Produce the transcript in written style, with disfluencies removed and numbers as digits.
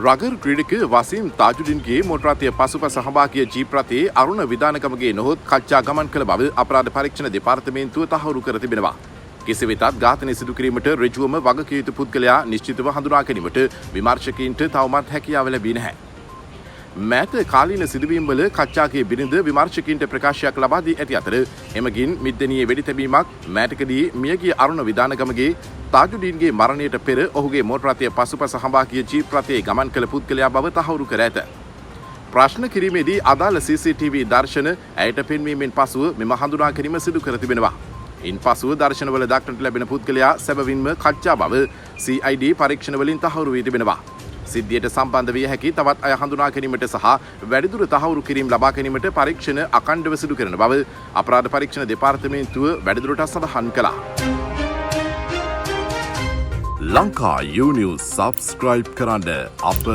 Rugger ක්‍රීඩක වසීම් තාජුඩින්ගේ motor රථය පසුපස හඹා ගිය ජීප් රථයේ අරුණ විධානකමගේ නොහොත් කච්චා ගමන් කළ බව අපරාධ පරීක්ෂණ දෙපාර්තමේන්තුව තහවුරු කර තිබෙනවා. කෙසේ වෙතත් ඝාතනය සිදු කිරීමට ඍජුවම වගකිව යුතු පුද්ගලයා නිශ්චිතව හඳුනා ගැනීමට විමර්ශකයින්ට තවමත් හැකියාව ලැබී නැහැ. මෑත කාලීන සිදුවීම්වල කච්චාගේ බිරිඳ විමර්ශකයින්ට ප්‍රකාශයක් ලබා දී ඇති අතර එමගින් මිද්දනියේ වෙඩි තැබීමක් මෑතකදී මියගිය අරුණ විධානකමගේ තාජුඩීන්ගේ මරණයට පෙර ඔහුගේ මෝටර් රථය පසුපස හඹා ගිය ජීප් රථයේ ගමන් කළ පුද්ගලයා බව තහවුරු කර ඇත. ප්‍රශ්න කිරීමේදී අදාළ CCTV දර්ශන ඇයට පෙන්වීමෙන් පසුව මෙම හඳුනා ගැනීම සිදු කර තිබෙනවා. ඉන්පසුව දර්ශනවල දක්නට ලැබෙන පුද්ගලයා සැබවින්ම කච්චා බව CID පරීක්ෂණ වලින් තහවුරු වී තිබෙනවා. සිද්ධියට සම්බන්ධ විය හැකි තවත් අය හඳුනා ගැනීමට සහ වැඩිදුර තහවුරු කිරීම ලබා ගැනීමට පරීක්ෂණ අඛණ්ඩව සිදු කරන බව අපරාධ පරීක්ෂණ දෙපාර්තමේන්තුව වැඩිදුරටත් සඳහන් කළා. ලංකා යූනිවුස් සබ්ස්ක්‍රයිබ් කරන්න අප